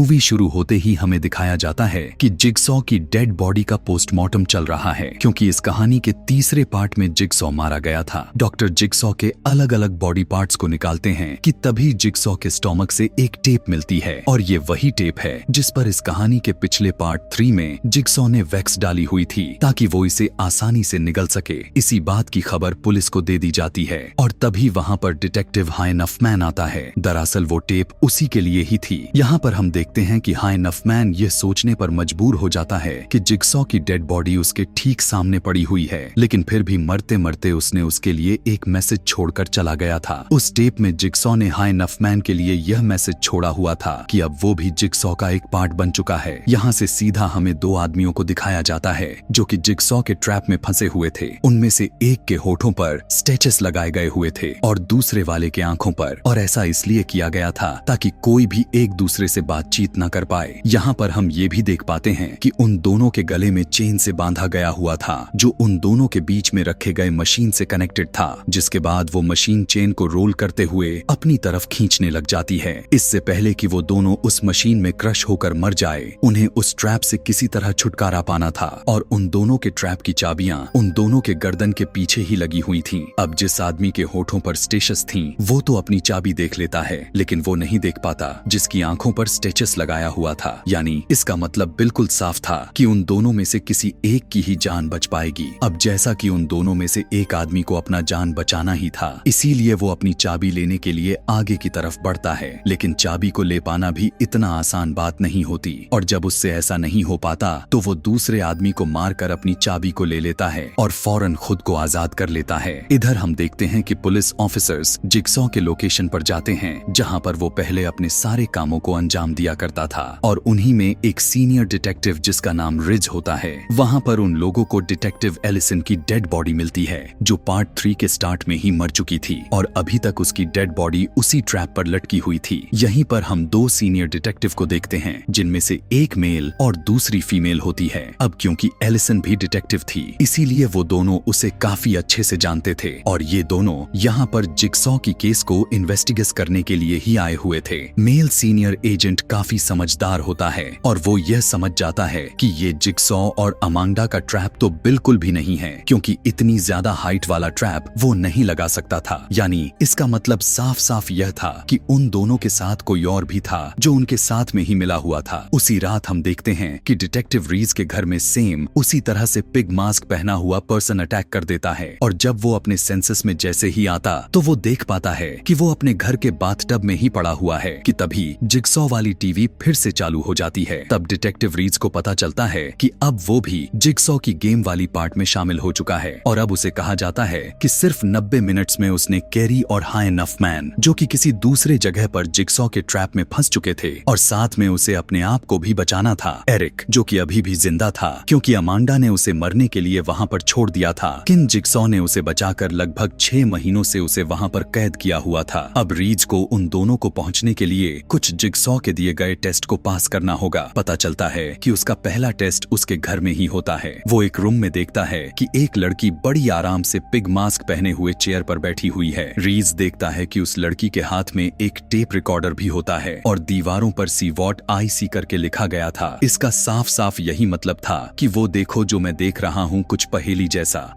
Movie शुरू होते ही हमें दिखाया जाता है कि जिगसॉ की डेड बॉडी का पोस्टमार्टम चल रहा है, क्योंकि इस कहानी के तीसरे पार्ट में जिगसॉ मारा गया था। डॉक्टर जिगसॉ के अलग अलग बॉडी पार्ट्स को निकालते हैं कि तभी जिगसॉ के स्टोमक से एक टेप मिलती है, और ये वही टेप है जिस पर इस कहानी के पिछले पार्ट 3 में जिगसॉ ने वैक्स डाली हुई थी ताकि वो इसे आसानी से निगल सके। इसी बात की खबर पुलिस को दे दी जाती है और तभी वहाँ पर डिटेक्टिव हाय नफमैन आता है। दरअसल वो टेप उसी के लिए ही थी। यहाँ पर हम देखते हैं कि हाय नफमैन ये सोचने पर मजबूर हो जाता है कि जिगसॉ की डेड बॉडी उसके ठीक सामने पड़ी हुई है, लेकिन फिर भी मरते मरते उसने उसके लिए एक मैसेज छोड़कर चला गया था। उस टेप में जिगसॉ ने हाय नफमैन के लिए यह मैसेज छोड़ा हुआ था कि अब वो भी जिगसॉ का एक पार्ट बन चुका है। यहाँ से सीधा हमें दो आदमियों को दिखाया जाता है जो कि जिगसॉ के ट्रैप में फंसे हुए थे। उनमें से एक के होठों पर स्टेचेस लगाए गए हुए थे और दूसरे वाले के आंखों पर, और ऐसा इसलिए किया गया था ताकि कोई भी एक दूसरे से बातचीत न कर पाए। यहाँ पर हम ये भी देख पाते हैं कि उन दोनों के गले में चेन से बांधा गया हुआ था जो उन दोनों के बीच में रखे गए मशीन से कनेक्टेड था, जिसके बाद वो मशीन चेन को रोल करते हुए अपनी तरफ खींचने लग जाती है। इससे पहले कि वो दोनों उस मशीन में क्रश होकर मर जाए, उन्हें उस ट्रैप से किसी तरह छुटकारा पाना था, और उन दोनों के ट्रैप की चाबियां उन दोनों के गर्दन के पीछे ही लगी हुई थीं। अब जिस आदमी के होठों पर स्टेचेस थीं, वो तो अपनी चाबी देख लेता है, लेकिन वो नहीं देख पाता जिसकी आंखों पर स्टेचेस लगाया हुआ था। यानी इसका मतलब बिल्कुल साफ था कि उन दोनों में से किसी एक की ही जान बच पाएगी। अब जैसा कि उन दोनों में से एक आदमी को अपना जान बचाना ही था, इसीलिए वो अपनी चाबी लेने के लिए आगे की तरफ बढ़ता है, लेकिन चाबी को ले पाना भी इतना आसान बात नहीं होती, और जब उससे ऐसा नहीं हो पाता तो वो दूसरे आदमी को मारकर अपनी चाबी को ले लेता है और फौरन खुद को आजाद कर लेता है। इधर हम देखते हैं कि पुलिस ऑफिसर्स जिगसॉ के लोकेशन पर जाते हैं जहां पर वो पहले अपने सारे कामों को अंजाम दिया करता था, और उन्हीं में एक सीनियर डिटेक्टिव जिसका नाम रिज होता है। वहां पर उन लोगों को डिटेक्टिव एलिसन की डेड बॉडी मिलती है जो पार्ट 3 के स्टार्ट में ही मर चुकी थी, और अभी तक उसकी डेड बॉडी उसी ट्रैप पर लटकी हुई थी। यहीं पर हम दो सीनियर डिटेक्टिव को देखते हैं जिनमें से एक मेल और दूसरी फीमेल होती है। अब क्योंकि एलिसन भी डिटेक्टिव थी, इसीलिए वो दोनों उसे काफी अच्छे से जानते थे, और ये दोनों यहाँ पर जिगसॉ की केस को इन्वेस्टिगेट करने के लिए ही आए हुए थे। मेल सीनियर एजेंट काफी समझदार होता है और वो यह समझ जाता है कि ये जिगसॉ और अमांडा का ट्रैप तो बिल्कुल भी नहीं है, क्योंकि इतनी ज्यादा हाइट वाला ट्रैप वो नहीं लगा सकता था। यानी इसका मतलब साफ साफ यह था कि उन दोनों के साथ कोई और भी था जो उनके साथ में ही मिला हुआ था। उसी रात हम देखते हैं कि डिटेक्टिव रीज के घर में सेम उसी तरह से पिग मास्क पहना हुआ पर्सन अटैक कर देता है, और जब वो अपने सेंसेस में जैसे ही आता तो वो देख पाता है कि वो अपने घर के बाथटब में ही पड़ा हुआ है कि तभी जिगसॉ वाली टीवी फिर से चालू हो जाती है। तब डिटेक्टिव रीज को पता चलता है कि अब वो भी जिगसॉ की गेम वाली पार्ट में शामिल हो चुका है, और अब उसे कहा जाता है कि सिर्फ 90 मिनट्स में उसने कैरी और हाय नफमैन, जो कि किसी दूसरे जगह पर जिगसॉ के ट्रैप में फंस चुके थे, और साथ में उसे अपने आप को भी बचाना था, एरिक जो कि अभी भी जिंदा था क्योंकि अमांडा ने उसे मरने के लिए वहां पर छोड़ दिया था, किन जिगसॉ ने उसे बचाकर लगभग 6 महीनों से उसे वहां पर कैद किया हुआ था। अब रीज को उन दोनों को पहुंचने के लिए कुछ जिगसॉ के दिए गए टेस्ट को पास करना होगा। पता चलता है कि उसका पहला टेस्ट उसके घर में ही होता है। वो एक रूम में देखता है कि एक लड़की बड़ी आराम से पिग मास्क पहने हुए चेयर पर बैठी हुई है। रीज देखता है कि उस लड़की के हाथ में एक टेप रिकॉर्डर भी होता है और दीवारों पर सी वॉट आई सी करके लिखा गया था। इसका साफ साफ यही मतलब था कि वो देखो जो मैं देख रहा हूँ, कुछ पहेली जैसा।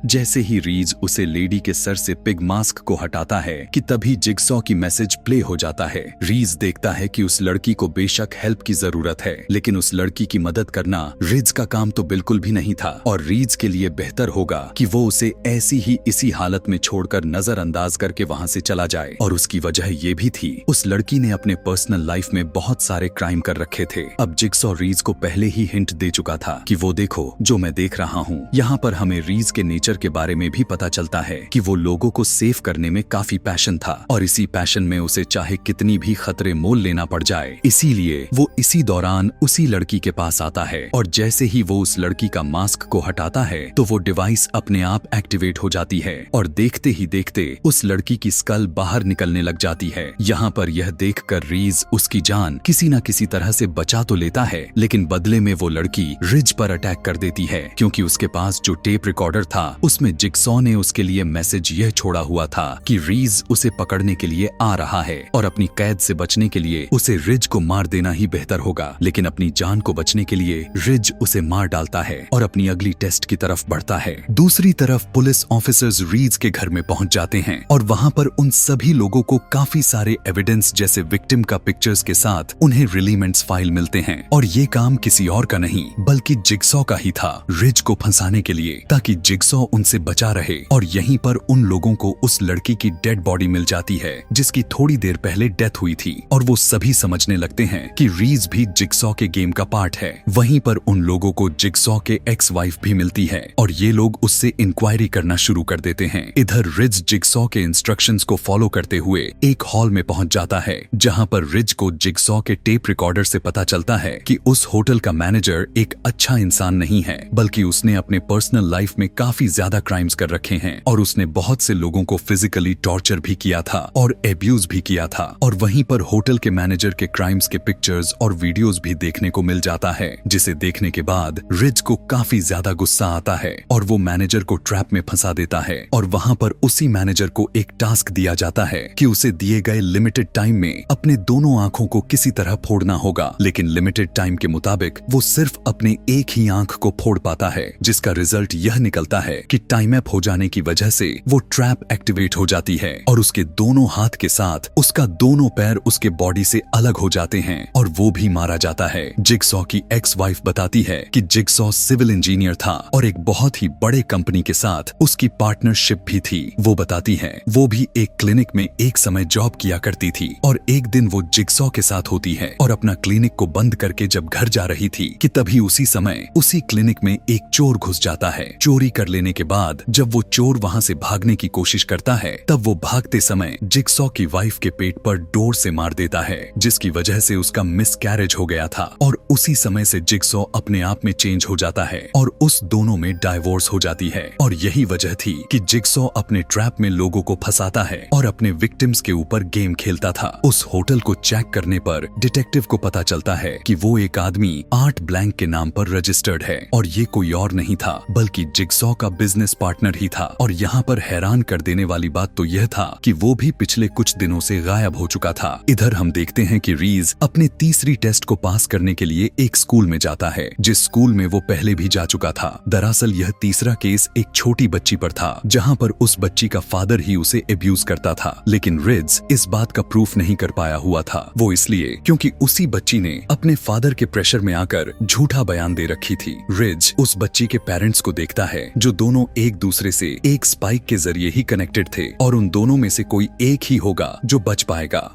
जैसे ही रीज उसे लेडी के सर से पिग मास्क को हटाता है कि तभी जिगसॉ की मैसेज प्ले हो जाता है। रीज देखता है कि उस लड़की को बेशक हेल्प की जरूरत है, लेकिन उस लड़की की मदद करना रीज का काम तो बिल्कुल भी नहीं था, और रीज के लिए बेहतर होगा कि वो उसे ऐसी ही इसी हालत में छोड़कर नजरअंदाज करके वहां से चला जाए। और उसकी वजह ये भी थी, उस लड़की ने अपने पर्सनल लाइफ में बहुत सारे क्राइम कर रखे थे। अब जिगसॉ रीज को पहले ही हिंट दे चुका था कि वो देखो जो मैं देख रहा हूँ। यहाँ पर हमें रीज के नेचर के बारे में भी पता चलता है कि वो लोगों को सेव करने में काफी पैशन था, और इसी पैशन में उसे चाहे कितनी भी खतरे मोल लेना पड़ जाए, इसीलिए वो इसी दौरान उसी लड़की के पास आता है, और जैसे ही वो उस लड़की का मास्क को हटाता है तो वो डिवाइस अपने आप एक्टिवेट हो जाती है, और देखते ही देखते उस लड़की की स्कल बाहर निकलने लग जाती है। यहाँ पर यह देखकर रीज उसकी जान किसी न किसी तरह से बचा तो लेता है, लेकिन बदले में वो लड़की रिज पर अटैक कर देती है, क्योंकि उसके पास जो टेप रिकॉर्डर था उसमें जिगसॉ ने उसके लिए मैसेज यह छोड़ा हुआ था कि रीज उसे पकड़ने के लिए आ रहा है और अपनी कैद से बचने के लिए उसे रिज को मार देना ही बेहतर होगा। लेकिन अपनी जान को बचने के लिए रिज उसे मार डालता है और अपनी अगली टेस्ट की तरफ बढ़ता है। दूसरी तरफ पुलिस ऑफिसर्स रीज के घर में पहुंच जाते हैं और वहां पर उन सभी लोगों को काफी सारे एविडेंस जैसे विक्टिम का पिक्चर्स के साथ उन्हें रिलीमेंट्स फाइल मिलते हैं और ये काम किसी और का नहीं बल्कि जिगसॉ का ही था, रिज को फंसाने के लिए, ताकि जिगसॉ उनसे बचा रहे। और यहीं पर उन लोगों को उस लड़की की डेड बॉडी मिल जाती है जिसकी थोड़ी देर पहले डेथ हुई थी और वो सभी समझने लगते हैं कि रीज भी जिगसॉ के गेम का पार्ट है। वहीं पर उन लोगों को जिगसॉ के एक्स वाइफ भी मिलती है और ये लोग उससे इंक्वायरी करना शुरू कर देते हैं। इधर रिज जिगसॉ के इंस्ट्रक्शंस को फॉलो करते हुए एक हॉल में पहुंच जाता है जहां पर रिज को जिगसॉ के टेप रिकॉर्डर से पता चलता है कि उस होटल का मैनेजर एक अच्छा इंसान नहीं है बल्कि उसने अपने पर्सनल लाइफ में काफी ज्यादा क्राइम्स कर रखे हैं और उसने बहुत से लोगों को फिजिकली टॉर्चर भी किया था और एब्यूज भी किया था। और वहीं पर होटल के मैनेजर के क्राइम्स के पिक्चर्स और वीडियोस भी देखने को मिल जाता है, जिसे देखने के बाद रिज को काफी ज्यादा गुस्सा आता है और वो मैनेजर को ट्रैप में फंसा देता है। और वहां पर उसी मैनेजर को एक टास्क दिया जाता है कि उसे दिए गए लिमिटेड टाइम में अपने दोनों आंखों को किसी तरह फोड़ना होगा, लेकिन लिमिटेड टाइम के मुताबिक वो सिर्फ अपने एक ही आंख को फोड़ पाता है, जिसका रिजल्ट यह निकलता है कि टाइम अप हो जाने की वजह से वो ट्रैप एक्टिवेट हो जाती है और उसके दोनों हाथ के साथ उसका दोनों पैर उसके बॉडी से अलग हो जाते हैं और वो भी मारा जाता है। जिगसॉ की एक्स वाइफ बताती है कि जिगसॉ सिविल इंजीनियर था और एक बहुत ही बड़े कंपनी के साथ उसकी पार्टनरशिप भी थी। वो बताती है वो भी एक क्लिनिक में एक समय जॉब किया करती थी और एक दिन वो जिगसॉ के साथ होती है और अपना क्लिनिक को बंद करके जब घर जा रही थी कि तभी उसी समय उसी क्लिनिक में एक चोर घुस जाता है। चोरी कर लेने के बाद जब वो चोर वहां से भागने की कोशिश करता है तब वो भागते समय जिगसॉ की वाइफ के पेट पर डोर से मार देता है, जिसकी वजह से उसका मिसकैरेज हो गया था और उसी समय से जिगसॉ अपने आप में चेंज हो जाता है और उस दोनों में डाइवोर्स हो जाती है। और यही वजह थी कि जिगसॉ अपने ट्रैप में लोगों को फंसाता है और अपने विक्टिम्स के ऊपर गेम खेलता था। उस होटल को चेक करने पर डिटेक्टिव को पता चलता है कि वो एक आदमी आर्ट ब्लैंक के नाम पर रजिस्टर्ड है और ये कोई और नहीं था बल्कि जिगसॉ का बिजनेस पार्टनर ही था। और यहाँ पर हैरान कर देने वाली बात तो यह था कि वो भी पिछले कुछ दिनों से गायब हो चुका था। इधर हम देखते हैं कि रीज अपने तीसरी टेस्ट को पास करने के लिए एक स्कूल में जाता है जिस स्कूल में वो पहले भी जा चुका था। दरअसल यह तीसरा केस एक छोटी बच्ची पर था जहां पर उस बच्ची का फादर ही उसे एब्यूज करता था, लेकिन रिज इस बात का प्रूफ नहीं कर पाया हुआ था। वो इसलिए क्योंकि उसी बच्ची ने अपने फादर के प्रेशर में आकर झूठा बयान दे रखी थी। रिज उस बच्ची के पेरेंट्स को देखता है जो दोनों एक दूसरे से एक स्पाइक के जरिए ही कनेक्टेड थे और उन दोनों में से कोई एक ही होगा जो बच पाएगा।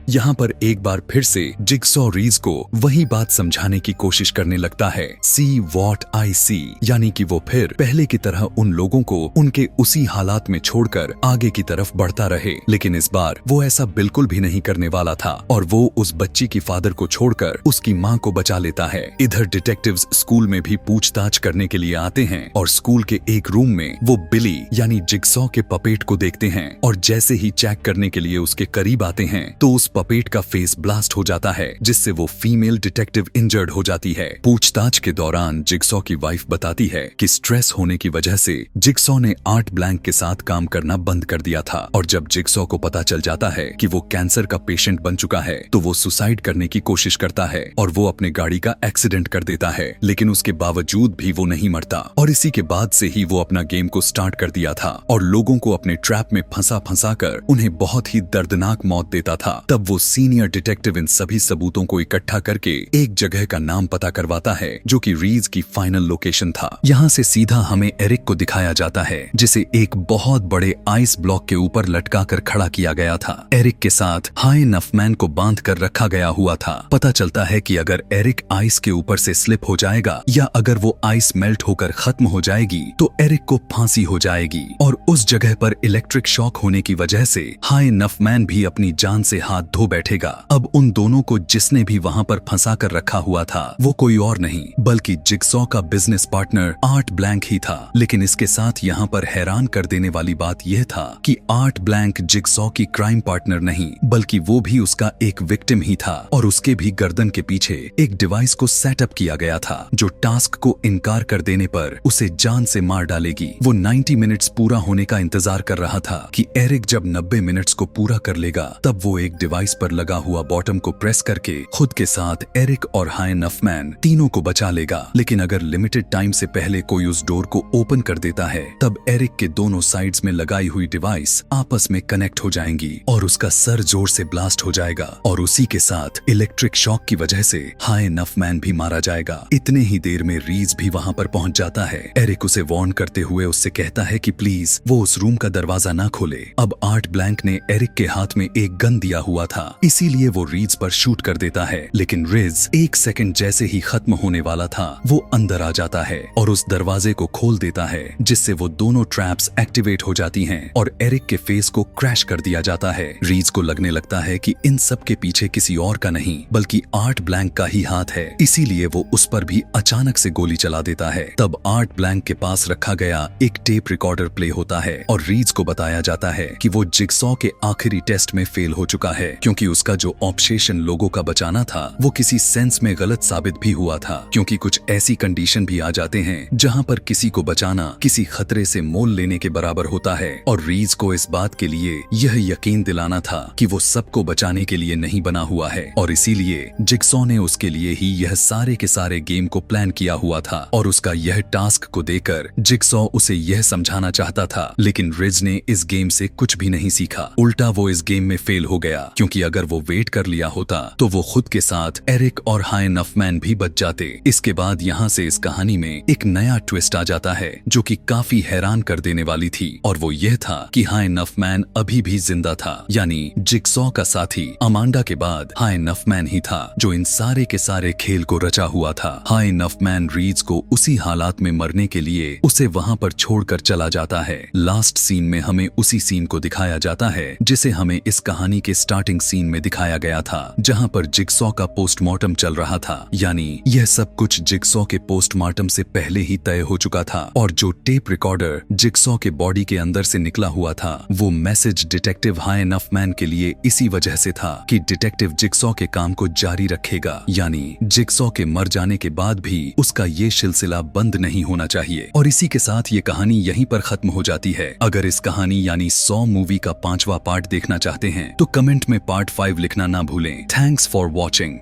यहाँ पर एक बार फिर से जिगसॉ रीज को वही बात समझाने की कोशिश करने लगता है, सी वॉट आई सी, यानी कि वो फिर पहले की तरह उन लोगों को उनके उसी हालात में छोड़कर आगे की तरफ बढ़ता रहे। लेकिन इस बार वो ऐसा बिल्कुल भी नहीं करने वाला था और वो उस बच्ची की फादर को छोड़कर उसकी माँ को बचा लेता है। इधर डिटेक्टिव्स स्कूल में भी पूछताछ करने के लिए आते हैं और स्कूल के एक रूम में वो बिली यानी जिगसॉ के पपेट को देखते हैं और जैसे ही चेक करने के लिए उसके करीब आते हैं तो उस पपेट का फेस ब्लास्ट हो जाता है जिससे वो फीमेल डिटेक्टिव इंजर्ड हो जाती है। पूछताछ के दौरान जिगसॉ की वाइफ बताती है कि स्ट्रेस होने की वजह से जिगसॉ ने आर्ट ब्लैंक के साथ काम करना बंद कर दिया था और जब जिगसॉ को पता चल जाता है कि वो कैंसर का पेशेंट बन चुका है तो वो सुसाइड करने की कोशिश करता है और वो अपने गाड़ी का एक्सीडेंट कर देता है, लेकिन उसके बावजूद भी वो नहीं मरता और इसी के बाद से ही वो अपना गेम को स्टार्ट कर दिया था और लोगों को अपने ट्रैप में फंसा कर उन्हें बहुत ही दर्दनाक मौत देता था। तब वो सीनियर डिटेक्टिव इन सभी सबूतों को इकट्ठा करके एक जगह का नाम पता करवाता है जो कि रीज की फाइनल लोकेशन था। यहाँ से सीधा हमें एरिक को दिखाया जाता है जिसे एक बहुत बड़े आइस ब्लॉक के ऊपर लटका कर खड़ा किया गया था। एरिक के साथ हाई नफमैन को बांध कर रखा गया हुआ था। पता चलता है कि अगर एरिक आइस के ऊपर से स्लिप हो जाएगा या अगर वो आइस मेल्ट होकर खत्म हो जाएगी तो एरिक को फांसी हो जाएगी और उस जगह पर इलेक्ट्रिक शॉक होने की वजह से हाई नफमैन भी अपनी जान से हाथ धो बैठेगा। अब उन दोनों को जिसने भी वहां पर फंसा कर रखा हुआ था वो कोई और नहीं बल्कि जिगसॉ का बिजनेस पार्टनर आर्ट ब्लैंक ही था। लेकिन इसके साथ यहाँ पर हैरान कर देने वाली बात यह था कि आर्ट ब्लैंक जिगसॉ की क्राइम पार्टनर नहीं बल्कि वो भी उसका एक विक्टिम ही था और उसके भी गर्दन के पीछे एक डिवाइस को सेटअप किया गया था जो टास्क को इनकार कर देने पर उसे जान से मार डालेगी। वो 90 मिनट्स पूरा होने का इंतजार कर रहा था कि एरिक जब 90 मिनट्स को पूरा कर लेगा तब वो एक डिवाइस पर लगा हुआ बॉटम को प्रेस करके खुद के साथ एरिक और हाय नफमैन तीनों को बचा लेगा। लेकिन अगर लिमिटेड टाइम से पहले कोई उस डोर को ओपन कर देता है तब एरिक के दोनों साइड्स में लगाई हुई डिवाइस आपस में कनेक्ट हो जाएंगी और उसका सर जोर से ब्लास्ट हो जाएगा और उसी के साथ इलेक्ट्रिक शॉक की वजह से हाय नफमैन भी मारा जाएगा। इतने ही देर में रीज भी वहां पर पहुंच जाता है। एरिक उसे वार्न करते हुए उससे कहता है कि प्लीज वो उस रूम का दरवाजा ना खोले। अब आर्ट ब्लैंक ने एरिक के हाथ में एक गन दिया हुआ था इसीलिए वो रीज पर शूट कर देता है। लेकिन रिज एक सेकंड जैसे ही खत्म होने वाला था वो अंदर आ जाता है और उस दरवाजे को खोल देता है जिससे वो दोनों ट्रैप्स एक्टिवेट हो जाती हैं और एरिक के फेस को क्रैश कर दिया जाता है। रीज को लगने लगता है कि इन सब के पीछे किसी और का नहीं बल्कि आर्ट ब्लैंक का ही हाथ है, इसीलिए वो उस पर भी अचानक से गोली चला देता है। तब आर्ट ब्लैंक के पास रखा गया एक टेप रिकॉर्डर प्ले होता है और रीज को बताया जाता है कि वो जिगसॉ के आखिरी टेस्ट में फेल हो चुका है क्योंकि उसका जो ऑब्सेशन लोगों का बचाना था वो किसी सेंस में गलत साबित भी हुआ था क्योंकि कुछ ऐसी कंडीशन भी आ जाते हैं जहां पर किसी को बचाना किसी खतरे से मोल लेने के बराबर होता है और रीज को इस बात के लिए यह यकीन दिलाना था कि वो सबको बचाने के लिए नहीं बना हुआ है और इसीलिए जिगसॉ ने उसके लिए ही यह सारे के सारे गेम को प्लान किया हुआ था और उसका यह टास्क को देकर जिगसॉ उसे यह समझाना चाहता था। लेकिन रिज ने इस गेम से कुछ भी नहीं सीखा, उल्टा वो इस गेम में फेल हो गया क्योंकि अगर वो वेट कर लिया होता तो वो खुद के साथ एरिक और हाय नफमैन भी बच जाते। इसके बाद यहाँ से इस कहानी में एक नया ट्विस्ट आ जाता है जो कि काफी हैरान कर देने वाली थी और वो यह था कि हाय नफमैन अभी भी जिंदा था, यानी जिगसॉ का साथी अमांडा के बाद हाय नफमैन ही था जो इन सारे के सारे खेल को रचा हुआ था। हाय नफमैन रीज को उसी हालात में मरने के लिए उसे वहां पर छोड़कर चला जाता है। लास्ट सीन में हमें उसी सीन को दिखाया जाता है जिसे हमें इस कहानी के स्टार्टिंग सीन में दिखाया गया था जहां पर जिगसॉ का पोस्टमार्टम चल रहा था, यानी यह सब कुछ जिगसॉ के पोस्टमार्टम से पहले ही तय हो चुका था और जो टेप रिकॉर्डर जिगसॉ के बॉडी के अंदर से निकला हुआ था वो मैसेज डिटेक्टिव हाय नफमैन के लिए इसी वजह से था कि डिटेक्टिव जिगसॉ के काम को जारी रखेगा, यानी जिगसॉ के मर जाने के बाद भी उसका ये सिलसिला बंद नहीं होना चाहिए। और इसी के साथ ये कहानी यहीं पर खत्म हो जाती है। अगर इस कहानी यानी सॉ मूवी का 5वां पार्ट देखना चाहते हैं तो कमेंट में पार्ट 5 लिखना ना भूलें। Thanks for watching.